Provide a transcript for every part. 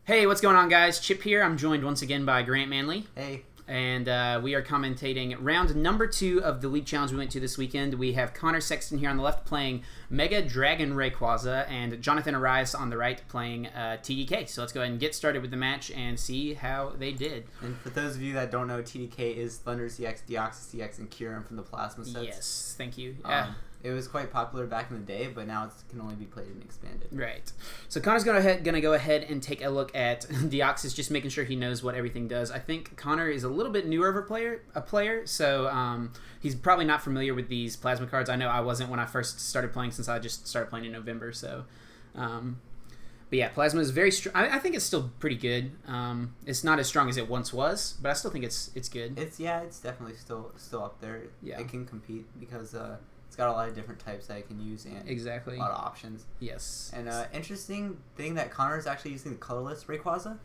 Hey, what's going on, guys? Chip here. I'm joined once again by Grant Manley. Hey. And we are commentating round number 2 of the League Challenge we went to this weekend. We have Connor Sexton here on the left playing Mega Dragon Rayquaza and Jonathan Arias on the right playing TDK. So let's go ahead and get started with the match and see how they did. And for those of you that don't know, TDK is Thunder CX, Deoxys CX, and Kyurem from the Plasma sets. Yes, thank you. It was quite popular back in the day, but now it can only be played in Expanded. Right. So Connor's going to go ahead and take a look at Deoxys, just making sure he knows what everything does. I think Connor is a little bit newer of a player, so he's probably not familiar with these Plasma cards. I know I wasn't when I first started playing, since I just started playing in November. So, but yeah, Plasma is very strong. I think it's still pretty good. It's not as strong as it once was, but I still think it's good. It's definitely still up there. Yeah. It can compete because it's got a lot of different types that it can use and exactly a lot of options. Yes. And interesting thing that Connor is actually using the colorless Rayquaza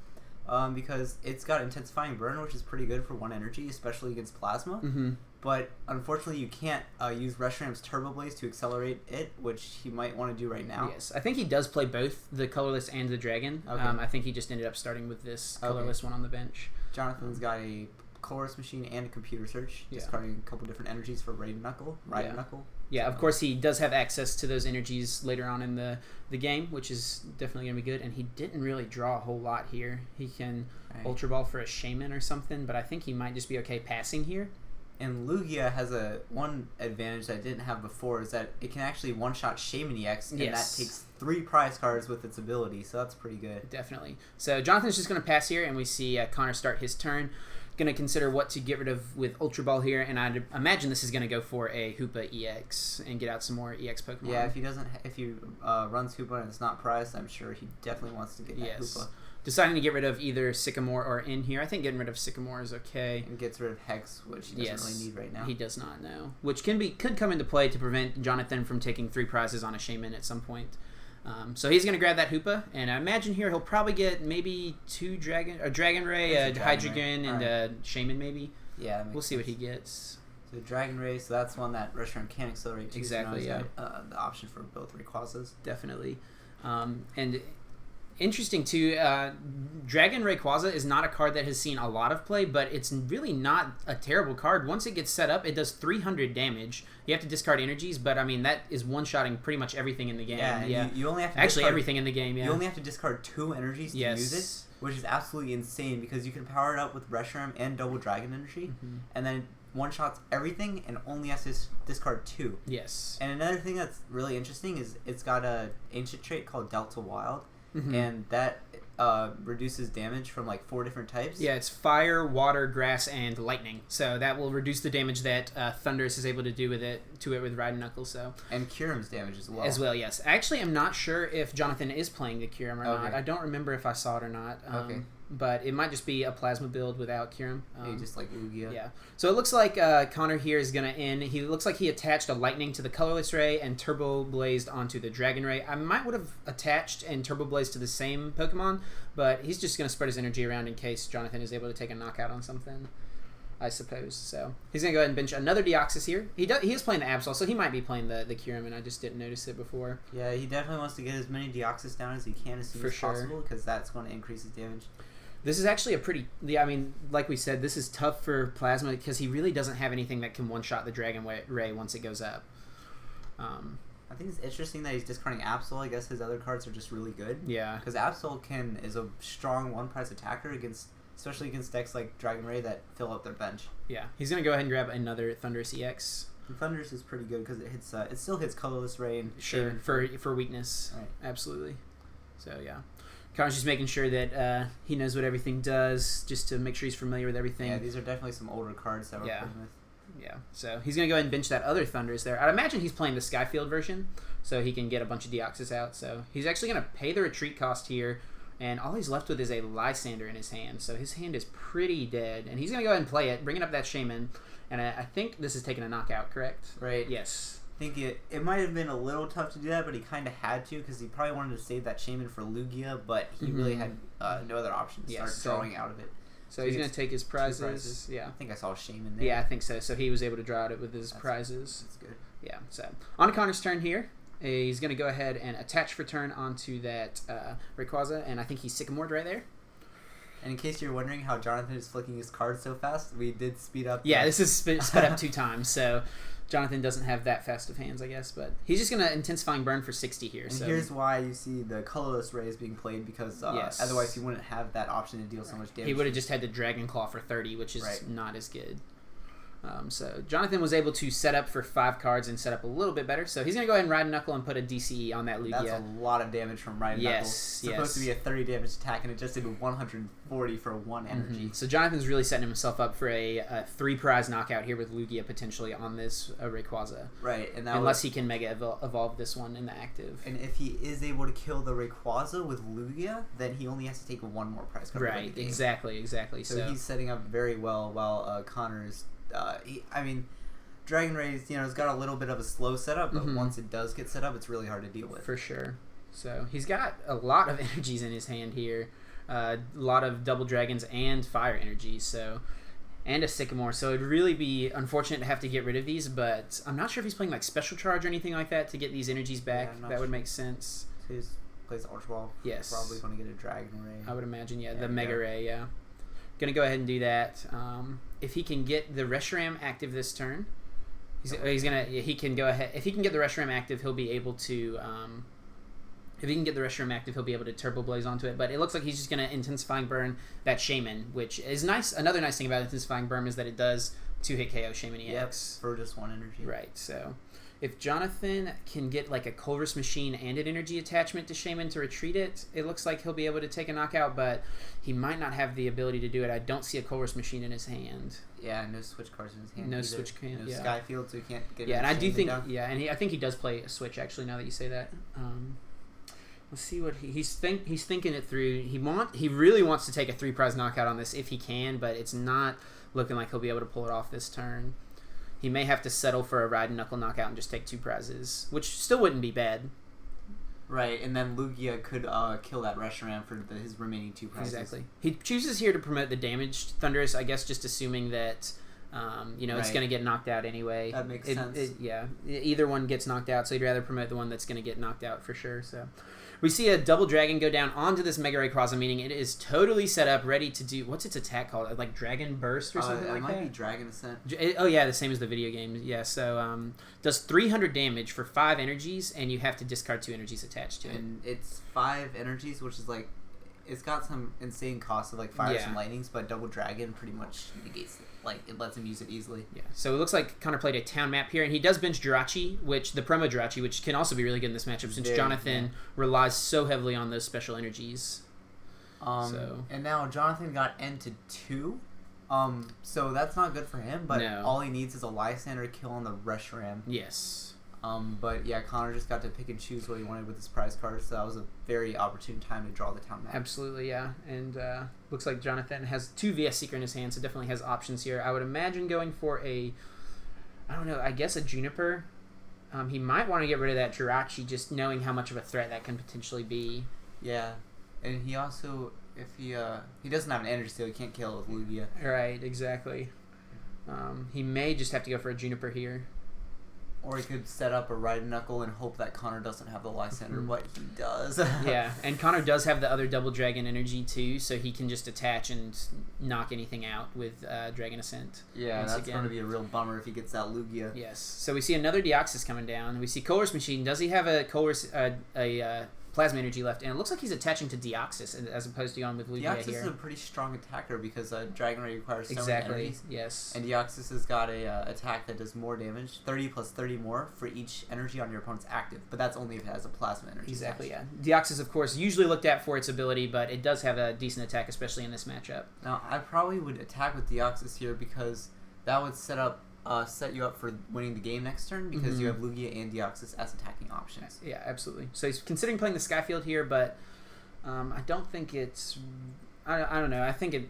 because it's got intensifying burn, which is pretty good for 1 energy, especially against Plasma. Mm-hmm. But unfortunately, you can't use Reshram's Turbo Blaze to accelerate it, which he might want to do right now. Yes, I think he does play both the colorless and the dragon. Okay. I think he just ended up starting with this colorless one on the bench. Jonathan's got a colorless machine and a computer search, discarding a couple different energies for Ride Knuckle. Yeah, of course he does have access to those energies later on in the game, which is definitely going to be good. And he didn't really draw a whole lot here. He can Ultra Ball for a Shaman or something, but I think he might just be okay passing here. And Lugia has one advantage that it didn't have before, is that it can actually one-shot Shaman EX, and that takes 3 prize cards with its ability, so that's pretty good. Definitely. So Jonathan's just going to pass here, and we see Connor start his turn. Going to consider what to get rid of with Ultra Ball here, and I'd imagine this is going to go for a Hoopa EX and get out some more EX Pokemon. Yeah, if he runs Hoopa and it's not priced, I'm sure he definitely wants to get that Hoopa. Deciding to get rid of either Sycamore or in here. I think getting rid of Sycamore is okay. And gets rid of Hex, which he doesn't really need right now. He does not know. Which could come into play to prevent Jonathan from taking 3 prizes on a Shaman at some point. So he's going to grab that Hoopa, and I imagine here he'll probably get maybe a Dragon Ray, a Hydreigon, and a Shaman maybe. Yeah, we'll see what he gets. So Dragon Ray, so that's one that Restaurant can accelerate too. Exactly, so the option for both Rayquazas. Definitely. And interesting too, Dragon Rayquaza is not a card that has seen a lot of play, but it's really not a terrible card. Once it gets set up, it does 300 damage. You have to discard energies, but I mean that is one-shotting pretty much everything in the game. Yeah. You only have to actually everything in the game. Yeah, you only have to discard 2 energies to use it, which is absolutely insane because you can power it up with Reshiram and Double Dragon Energy, and then one-shots everything and only has to discard 2. Yes. And another thing that's really interesting is it's got a ancient trait called Delta Wild. And that reduces damage from like 4 different types. Yeah, it's fire, water, grass, and lightning. So that will reduce the damage that Thundurus is able to do with it with Ride Knuckle. So and Kyurem's damage as well. Yes. Actually, I'm not sure if Jonathan is playing the Kyurem or not. I don't remember if I saw it or not. But it might just be a Plasma build without Kyurem. Just like Lugia. Yeah. So it looks like Connor here is going to end. He looks like he attached a Lightning to the Colorless Ray and Turbo Blazed onto the Dragon Ray. I would have attached and Turbo Blazed to the same Pokemon, but he's just going to spread his energy around in case Jonathan is able to take a knockout on something, I suppose. So he's going to go ahead and bench another Deoxys here. He is playing the Absol, so he might be playing the Kyurem, and I just didn't notice it before. Yeah, he definitely wants to get as many Deoxys down as he can as soon as possible, because that's going to increase his damage. This is actually I mean, like we said, this is tough for Plasma because he really doesn't have anything that can one-shot the Dragon Ray once it goes up. I think it's interesting that he's discarding Absol. I guess his other cards are just really good. Yeah. Because Absol is a strong one-price attacker especially against decks like Dragon Ray that fill up their bench. Yeah. He's going to go ahead and grab another Thundurus EX. And Thundurus is pretty good because it still hits Colorless Ray and for weakness. Right. Absolutely. So yeah. Connor's just making sure that he knows what everything does, just to make sure he's familiar with everything. Yeah, these are definitely some older cards that we're playing with. Yeah, so he's going to go ahead and bench that other Thundurus there. I'd imagine he's playing the Skyfield version, so he can get a bunch of Deoxys out. So he's actually going to pay the retreat cost here, and all he's left with is a Lysander in his hand. So his hand is pretty dead, and he's going to go ahead and play it, bringing up that Shaman. And I think this is taking a knockout, correct? Right. Yes. I think it might have been a little tough to do that, but he kind of had to because he probably wanted to save that Shaman for Lugia, but he really had no other option to start drawing out of it. So he's going to take his prizes. Yeah. I think I saw a Shaman there. Yeah, I think so. So he was able to draw it with his prizes. That's good. Yeah. So on to Connor's turn here. He's going to go ahead and attach for turn onto that Rayquaza, and I think he's Sycamored right there. And in case you're wondering how Jonathan is flicking his cards so fast, we did speed up. Yeah, this is sped up 2 times, so Jonathan doesn't have that fast of hands, I guess. But he's just going to Intensifying Burn for 60 here. And here's why you see the colorless rays being played, because otherwise he wouldn't have that option to deal so much damage. He would have just had the Dragon Claw for 30, which is not as good. So Jonathan was able to set up for 5 cards and set up a little bit better. So he's going to go ahead and Ride Knuckle and put a DCE on that Lugia. That's a lot of damage from Ride Knuckle. It's supposed to be a 30 damage attack, and it just did 140 for 1 energy. So Jonathan's really setting himself up for a 3-prize knockout here with Lugia potentially on this Rayquaza. Right. And unless he can Mega Evolve this one in the active. And if he is able to kill the Rayquaza with Lugia, then he only has to take 1 more prize card. Right. Exactly. So he's setting up very well while Connor is... Dragon Rays, has got a little bit of a slow setup, but once it does get set up, it's really hard to deal with. For sure. So he's got a lot of energies in his hand here. A lot of Double Dragons and Fire energies, and a Sycamore. So it'd really be unfortunate to have to get rid of these, but I'm not sure if he's playing like Special Charge or anything like that to get these energies back. That would make sense. So he plays Ultra Ball. Yes. Probably going to get a Dragon Ray. I would imagine, the Mega Ray, Gonna go ahead and do that. If he can get the Reshiram active this turn, he can go ahead. If he can get the Reshiram active, he'll be able to. If he can get the Reshiram active, he'll be able to Turbo Blaze onto it. But it looks like he's just gonna Intensifying Burn that Shaman, which is nice. Another nice thing about Intensifying Burn is that it does 2-hit KO Shaman EX for just 1 energy. Right. So if Jonathan can get like a Colress Machine and an energy attachment to Shaman to retreat it, it looks like he'll be able to take a knockout, but he might not have the ability to do it. I don't see a Colress Machine in his hand. Yeah, no switch cards in his hand. No switch cards. No Skyfield, so he can't get. Yeah, and I do think. Yeah, and I think he does play a switch actually. Now that you say that, let's see what he's thinking it through. He really wants to take a 3-prize knockout on this if he can, but it's not looking like he'll be able to pull it off this turn. He may have to settle for a Ride and Knuckle knockout and just take 2 prizes, which still wouldn't be bad. Right, and then Lugia could kill that Reshiram for his remaining 2 prizes. Exactly. He chooses here to promote the damaged Thundurus, I guess just assuming that it's going to get knocked out anyway. That makes sense. Either one gets knocked out, so he'd rather promote the one that's going to get knocked out for sure. So we see a Double Dragon go down onto this Mega Rayquaza, meaning it is totally set up, ready to do... What's its attack called? Like Dragon Burst or something like that? It might be Dragon Ascent. The same as the video game. Yeah, so does 300 damage for 5 energies, and you have to discard 2 energies attached to it. And it's 5 energies, which is like... It's got some insane cost of like fires and lightnings, but Double Dragon pretty much negates it. Like, it lets him use it easily. Yeah. So it looks like Connor played a town map here, and he does bench Jirachi, the promo Jirachi, which can also be really good in this matchup since Jonathan relies so heavily on those special energies. And now Jonathan got N to 2. So that's not good for him, but all he needs is a Lysander kill on the Reshiram. Yes. But yeah, Connor just got to pick and choose what he wanted with his prize cards, so that was a very opportune time to draw the town map. Absolutely, yeah. And looks like Jonathan has 2 VS Seeker in his hand, so definitely has options here. I would imagine going for I guess a Juniper. He might want to get rid of that Jirachi, just knowing how much of a threat that can potentially be. Yeah, and he also, if he doesn't have an energy steal, he can't kill it with Lugia. Right, exactly. He may just have to go for a Juniper here. Or he could set up a Ride and Knuckle and hope that Connor doesn't have the Lysander, but he does. Yeah, and Connor does have the other Double Dragon energy too, so he can just attach and knock anything out with Dragon Ascent. Yeah, that's going to be a real bummer if he gets that Lugia. Yes. So we see another Deoxys coming down. We see Colress Machine. Does he have a Colress Plasma Energy left? And it looks like he's attaching to Deoxys as opposed to going with Lugia Deoxys here. is a pretty strong attacker because Dragon Ray requires so many Exactly. energies. Yes. And Deoxys has got a attack that does more damage, 30 plus 30 more for each energy on your opponent's active, but that's only if it has a Plasma Energy. Exactly. Attached. Yeah. Deoxys, of course, usually looked at for its ability, but it does have a decent attack, especially in this matchup. Now, I probably would attack with Deoxys here because that would set you up for winning the game next turn because you have Lugia and Deoxys as attacking options. Yeah, absolutely. So he's considering playing the Skyfield here, but I don't think it's... I don't know. I think it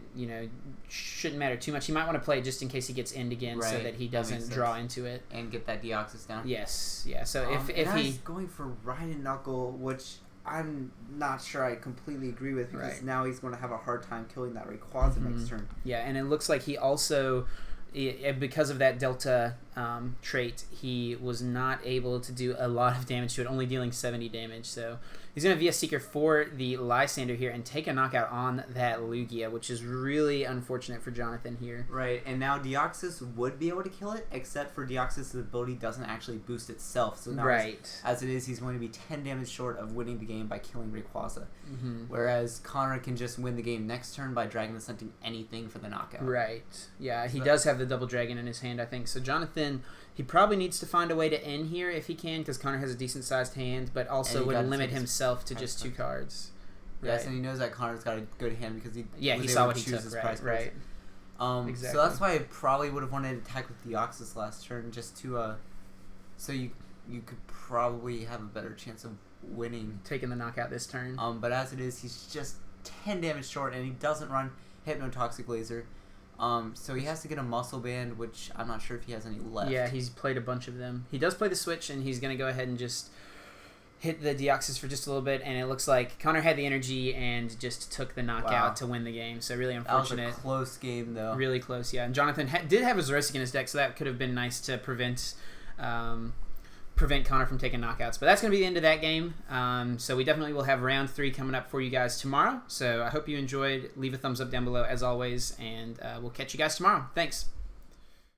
shouldn't matter too much. He might want to play it just in case he gets end again so that he doesn't draw into it. And get that Deoxys down. Yes, yeah. So if he's going for Ride and Knuckle, which I'm not sure I completely agree with because now he's going to have a hard time killing that Rayquaza next turn. Yeah, and it looks like he also... because of that Delta trait, he was not able to do a lot of damage to it, only dealing 70 damage. So he's going to VS Seeker for the Lysander here and take a knockout on that Lugia, which is really unfortunate for Jonathan here. Right, and now Deoxys would be able to kill it, except for Deoxys' ability doesn't actually boost itself. So now, as it is, he's going to be 10 damage short of winning the game by killing Rayquaza. Whereas Connor can just win the game next turn by Dragon Ascenting anything for the knockout. Right. Yeah, he does have the double dragon in his hand, I think. So Jonathan, he probably needs to find a way to end here if he can, because Connor has a decent-sized hand, but also would limit himself to just 2 cards. Yes, and he knows that Connor's got a good hand because he saw what he took, his prize right. Exactly. So that's why I probably would have wanted to attack with Deoxys last turn, just to so you could probably have a better chance of winning. Taking the knockout this turn. But as it is, he's just 10 damage short, and he doesn't run Hypnotoxic Laser. So he has to get a Muscle Band, which I'm not sure if he has any left. Yeah, he's played a bunch of them. He does play the Switch, and he's going to go ahead and just hit the Deoxys for just a little bit, and it looks like Connor had the energy and just took the knockout to win the game. So really unfortunate. That was a close game, though. Really close, yeah. And Jonathan did have his Zerosic in his deck, so that could have been nice to prevent Connor from taking knockouts. But that's going to be the end of that game. So we definitely will have round 3 coming up for you guys tomorrow. So I hope you enjoyed. Leave a thumbs up down below as always, and we'll catch you guys tomorrow. Thanks.